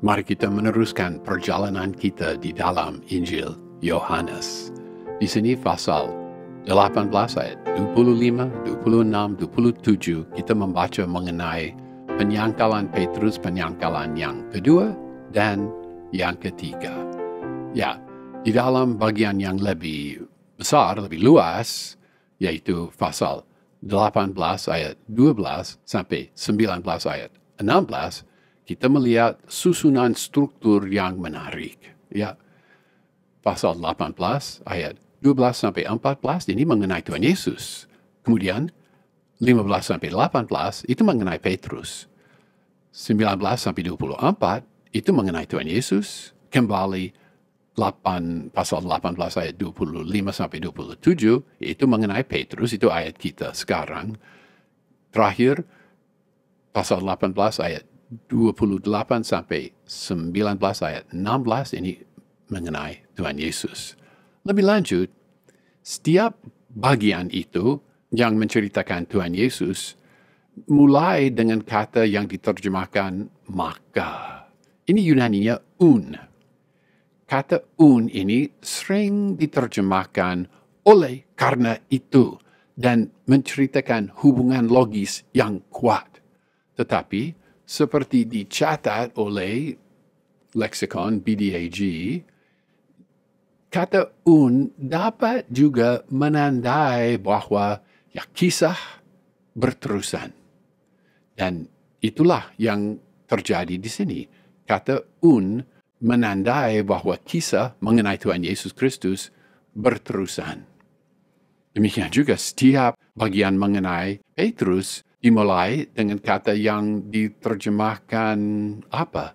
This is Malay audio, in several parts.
Mari kita meneruskan perjalanan kita di dalam Injil Yohanes. Di sini pasal 18 ayat 25, 26, 27 kita membaca mengenai penyangkalan Petrus, penyangkalan yang kedua dan yang ketiga. Ya, di dalam bagian yang lebih besar, lebih luas, yaitu pasal 18 ayat 12 sampai 19 ayat 16, kita melihat susunan struktur yang menarik. Ya, pasal 18 ayat 12 sampai 14 ini mengenai Tuhan Yesus. Kemudian 15 sampai 18 itu mengenai Petrus. 19 sampai 24 itu mengenai Tuhan Yesus. Kembali pasal 18 ayat 25 sampai 27 itu mengenai Petrus, itu ayat kita sekarang. Terakhir pasal 18 ayat 28 sampai 19 ayat 16 ini mengenai Tuhan Yesus. Lebih lanjut, setiap bagian itu yang menceritakan Tuhan Yesus mulai dengan kata yang diterjemahkan maka. Ini Yunaninya un. Kata un ini sering diterjemahkan oleh karena itu dan menceritakan hubungan logis yang kuat. Tetapi seperti dicatat oleh leksikon BDAG, kata un dapat juga menandai bahwa kisah berterusan. Dan itulah yang terjadi di sini. Kata un menandai bahwa kisah mengenai Tuhan Yesus Kristus berterusan. Demikian juga setiap bagian mengenai Petrus dimulai dengan kata yang diterjemahkan apa?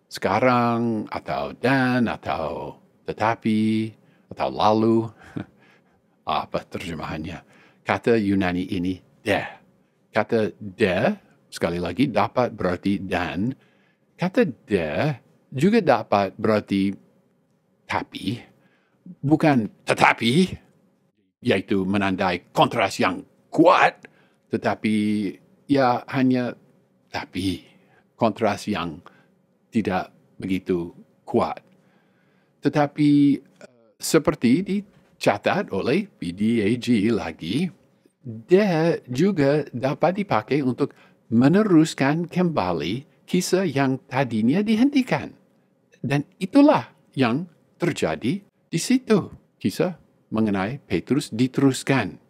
Sekarang, atau dan, atau tetapi, atau lalu. Apa terjemahannya? Kata Yunani ini de. Kata de, sekali lagi, dapat berarti dan. Kata de juga dapat berarti tapi, bukan tetapi, yaitu menandai kontras yang kuat, tetapi ya hanya tapi, kontras yang tidak begitu kuat. Tetapi seperti dicatat oleh BDAG lagi, de juga dapat dipakai untuk meneruskan kembali kisah yang tadinya dihentikan. Dan itulah yang terjadi di situ. Kisah mengenai Petrus diteruskan.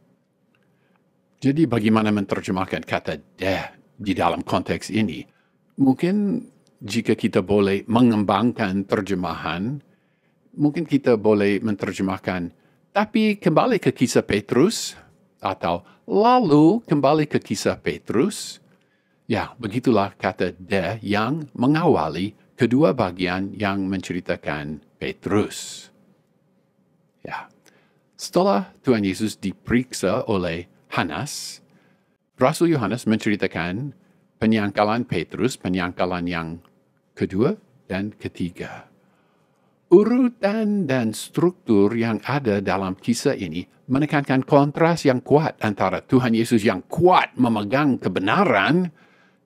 Jadi bagaimana menerjemahkan kata de di dalam konteks ini? Mungkin jika kita boleh mengembangkan terjemahan, mungkin kita boleh menerjemahkan, tapi kembali ke kisah Petrus, atau lalu kembali ke kisah Petrus. Ya, begitulah kata de yang mengawali kedua bagian yang menceritakan Petrus. Ya, setelah Tuhan Yesus diperiksa oleh Hanas, Rasul Yohanes menceritakan penyangkalan Petrus, penyangkalan yang kedua dan ketiga. Urutan dan struktur yang ada dalam kisah ini menekankan kontras yang kuat antara Tuhan Yesus yang kuat memegang kebenaran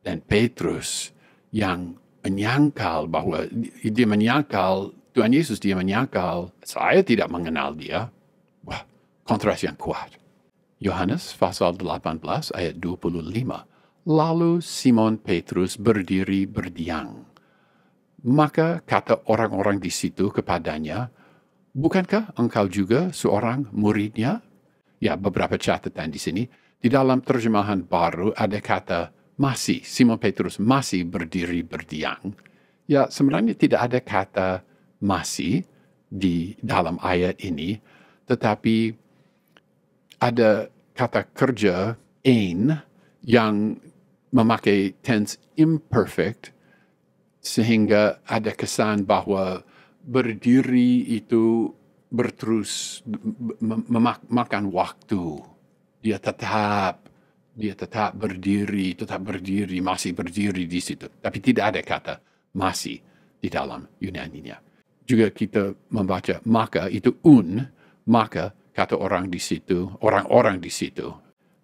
dan Petrus yang menyangkal bahwa dia menyangkal Tuhan Yesus, dia menyangkal saya tidak mengenal dia. Wah, kontras yang kuat. Yohanes pasal 18 ayat 25. Lalu Simon Petrus berdiri berdiam. Maka kata orang-orang di situ kepadanya, bukankah engkau juga seorang muridnya? Ya, beberapa catatan di sini. Di dalam terjemahan baru ada kata masih, Simon Petrus masih berdiri berdiam. Ya, sebenarnya tidak ada kata masih di dalam ayat ini, tetapi ada kata kerja ein yang memakai tense imperfect, sehingga ada kesan bahwa berdiri itu berterus memakan waktu. Dia tetap berdiri, masih berdiri di situ. Tapi tidak ada kata masih di dalam Yunaninya. Juga kita membaca maka itu maka kata orang di situ, orang-orang di situ.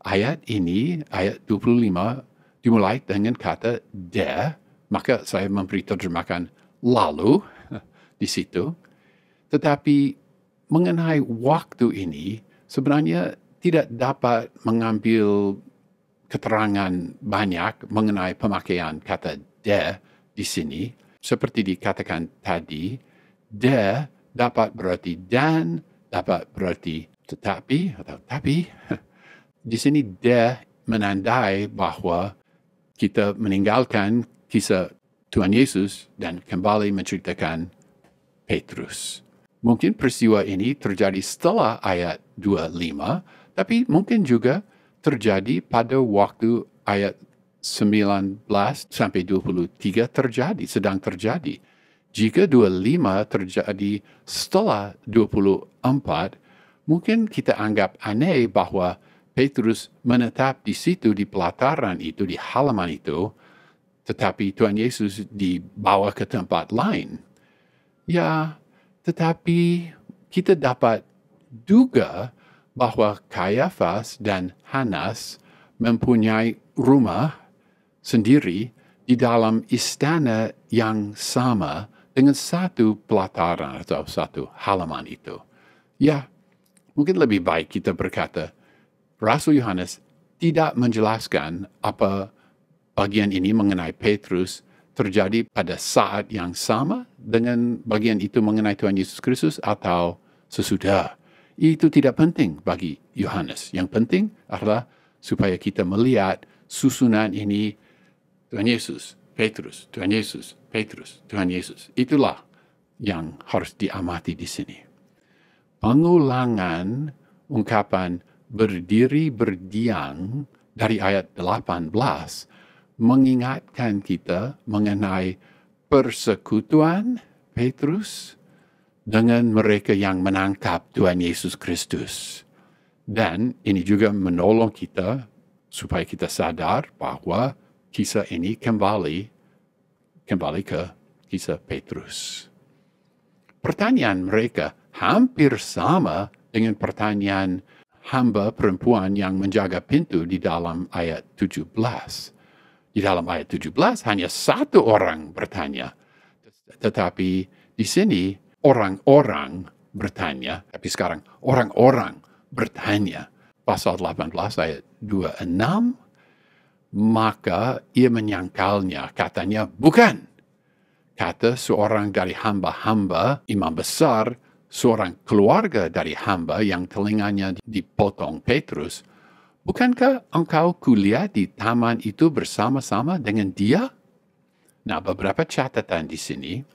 Ayat ini, ayat 25, dimulai dengan kata de, maka saya memberi terjemahkan lalu di situ. Tetapi mengenai waktu ini, sebenarnya tidak dapat mengambil keterangan banyak mengenai pemakaian kata de di sini. Seperti dikatakan tadi, de dapat berarti dan, dapat berarti tetapi atau tapi. Di sini de menandai bahwa kita meninggalkan kisah Tuhan Yesus dan kembali menceritakan Petrus. Mungkin peristiwa ini terjadi setelah ayat 25, tapi mungkin juga terjadi pada waktu ayat 19 sampai 23 sedang terjadi. Jika 25 terjadi setelah 24, mungkin kita anggap aneh bahwa Petrus menetap di situ, di pelataran itu, di halaman itu, tetapi Tuhan Yesus dibawa ke tempat lain. Ya, tetapi kita dapat duga bahwa Kayafas dan Hanas mempunyai rumah sendiri di dalam istana yang sama dengan satu pelataran atau satu halaman itu. Ya, mungkin lebih baik kita berkata, Rasul Yohanes tidak menjelaskan apa bagian ini mengenai Petrus terjadi pada saat yang sama dengan bagian itu mengenai Tuhan Yesus Kristus atau sesudah. Itu tidak penting bagi Yohanes. Yang penting adalah supaya kita melihat susunan ini Tuhan Yesus, Petrus, Tuhan Yesus, Petrus, Tuhan Yesus. Itulah yang harus diamati di sini. Pengulangan ungkapan berdiri berdiam dari ayat 18 mengingatkan kita mengenai persekutuan Petrus dengan mereka yang menangkap Tuhan Yesus Kristus. Dan ini juga menolong kita supaya kita sadar bahwa kisah ini kembali ke kisah Petrus. Pertanyaan mereka hampir sama dengan pertanyaan hamba perempuan yang menjaga pintu di dalam ayat 17. Di dalam ayat 17 hanya satu orang bertanya. Tetapi di sini orang-orang bertanya. Tapi sekarang orang-orang bertanya. Pasal 18 ayat 26. Maka ia menyangkalnya. Katanya bukan. Kata seorang dari hamba-hamba imam besar, seorang keluarga dari hamba yang telinganya dipotong Petrus, bukankah engkau kuliah di taman itu bersama-sama dengan dia? Nah, beberapa catatan di sini.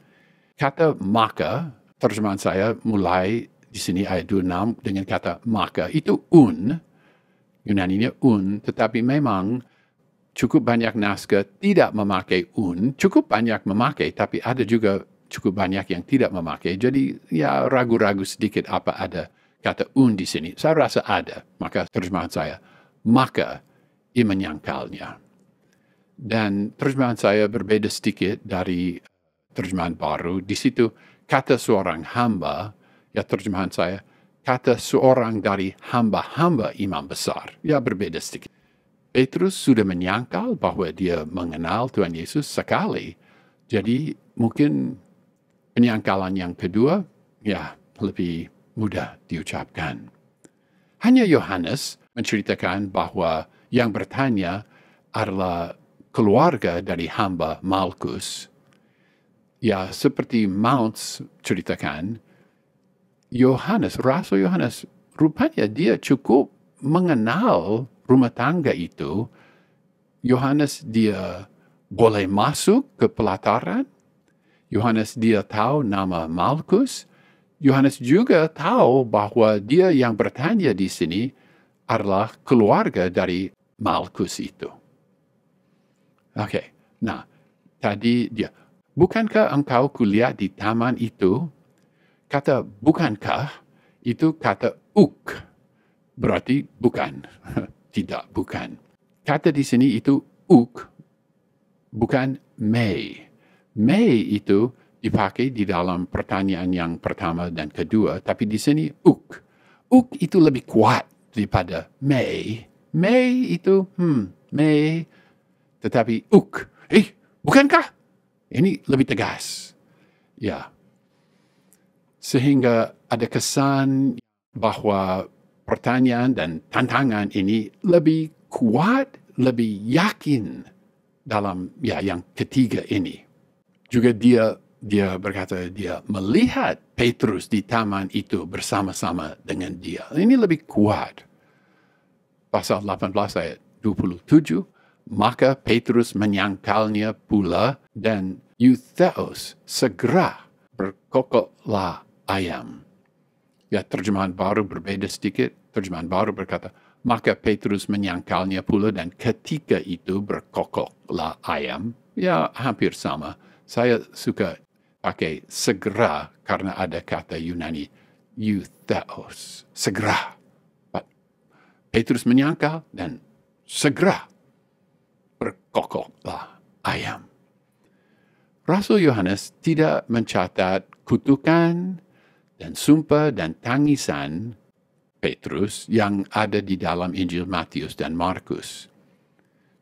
Kata maka, terjemahan saya mulai di sini ayat 26 dengan kata maka. Itu Yunaninya tetapi memang cukup banyak naskah tidak memakai cukup banyak memakai, tapi ada juga cukup banyak yang tidak memakai. Jadi ya ragu-ragu sedikit apa ada kata di sini. Saya rasa ada. Maka terjemahan saya, maka ia menyangkalnya. Dan terjemahan saya berbeda sedikit dari terjemahan baru. Di situ kata seorang hamba, ya terjemahan saya, kata seorang dari hamba-hamba imam besar. Ya berbeda sedikit. Petrus sudah menyangkal bahwa dia mengenal Tuhan Yesus sekali. Jadi mungkin penyangkalan yang kedua, ya lebih mudah diucapkan. Hanya Yohanes menceritakan bahwa yang bertanya adalah keluarga dari hamba Malkus. Ya, seperti Mounts ceritakan, Rasul Yohanes, rupanya dia cukup mengenal rumah tangga itu. Yohanes dia boleh masuk ke pelataran. Yohanes dia tahu nama Malkus. Yohanes juga tahu bahwa dia yang bertanya di sini adalah keluarga dari Malkus itu. Oke, nah tadi dia, bukankah engkau kuliah di taman itu? Kata bukankah itu kata berarti bukan, tidak bukan. Kata di sini itu bukan may. May itu dipakai di dalam pertanyaan yang pertama dan kedua, tapi di sini itu lebih kuat daripada may. May itu may, tetapi bukankah? Ini lebih tegas. Ya, sehingga ada kesan bahwa pertanyaan dan tantangan ini lebih kuat, lebih yakin dalam yang ketiga ini. Juga dia berkata dia melihat Petrus di taman itu bersama-sama dengan dia. Ini lebih kuat. Pasal 18 ayat 27, maka Petrus menyangkalnya pula dan Eutheos segera berkokoklah ayam. Ya, terjemahan baru berbeda sedikit. Terjemahan baru berkata, maka Petrus menyangkalnya pula dan ketika itu berkokoklah ayam. Ya, hampir sama. Saya suka pakai segera karena ada kata Yunani, Eutheos, segera. Petrus menyangkal dan segera berkokoklah ayam. Rasul Yohanes tidak mencatat kutukan dan sumpah dan tangisan Petrus yang ada di dalam Injil Matius dan Markus.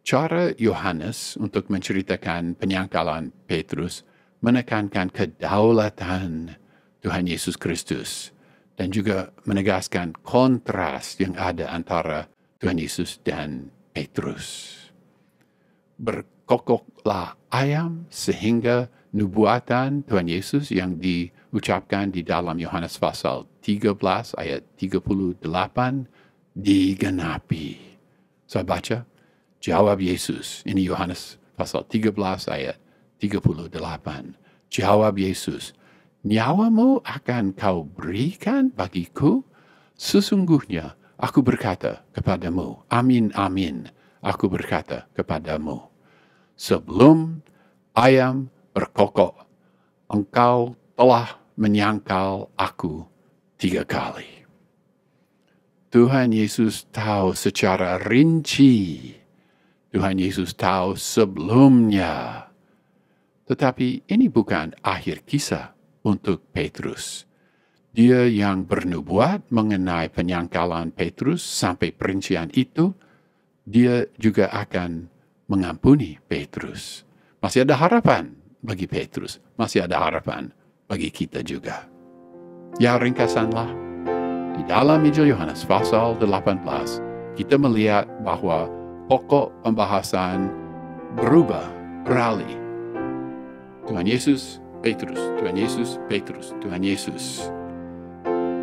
Cara Yohanes untuk menceritakan penyangkalan Petrus menekankan kedaulatan Tuhan Yesus Kristus dan juga menegaskan kontras yang ada antara Tuhan Yesus dan Petrus. Berkokoklah ayam sehingga nubuatan Tuhan Yesus yang diucapkan di dalam Yohanes pasal 13 ayat 38 digenapi. Saya baca, jawab Yesus, ini Yohanes pasal 13 ayat 38. Jawab Yesus, nyawamu akan kau berikan bagiku? Sesungguhnya aku berkata kepadamu, amin, amin, aku berkata kepadamu, sebelum ayam berkokok, engkau telah menyangkal aku 3 kali. Tuhan Yesus tahu secara rinci. Tuhan Yesus tahu sebelumnya. Tetapi ini bukan akhir kisah untuk Petrus. Dia yang bernubuat mengenai penyangkalan Petrus sampai perincian itu, dia juga akan mengampuni Petrus. Masih ada harapan bagi Petrus. Masih ada harapan bagi kita juga. Ya, ringkasanlah. Di dalam Injil Yohanes pasal 18, kita melihat bahwa pokok pembahasan beralih. Tuhan Yesus, Petrus, Tuhan Yesus, Petrus, Tuhan Yesus.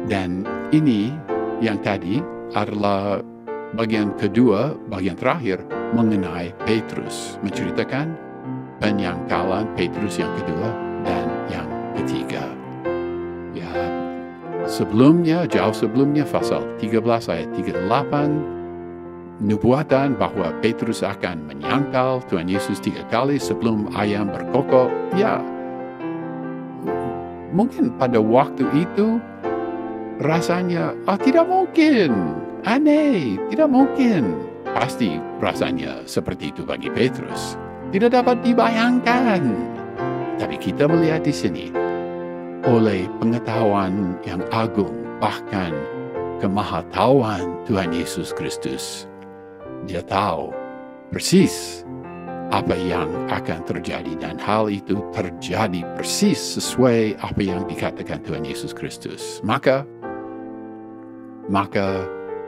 Dan ini yang tadi adalah bagian kedua, bagian terakhir mengenai Petrus. Menceritakan penyangkalan Petrus yang kedua dan yang ketiga. Ya, sebelumnya, jauh sebelumnya, pasal 13 ayat 38, nubuatan bahwa Petrus akan menyangkal Tuhan Yesus 3 kali sebelum ayam berkokok. Ya, mungkin pada waktu itu rasanya, tidak mungkin, aneh, tidak mungkin. Pasti rasanya seperti itu bagi Petrus. Tidak dapat dibayangkan. Tapi kita melihat di sini, oleh pengetahuan yang agung, bahkan kemahatauan Tuhan Yesus Kristus, dia tahu persis apa yang akan terjadi, dan hal itu terjadi persis sesuai apa yang dikatakan Tuhan Yesus Kristus. Maka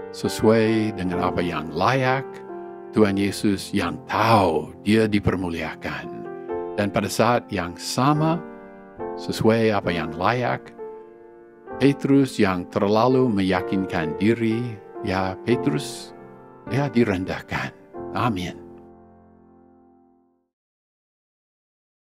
sesuai dengan apa yang layak, Tuhan Yesus yang tahu dia dipermuliakan. Dan pada saat yang sama, sesuai apa yang layak, Petrus yang terlalu meyakinkan diri, ya Petrus, dia direndahkan. Amin.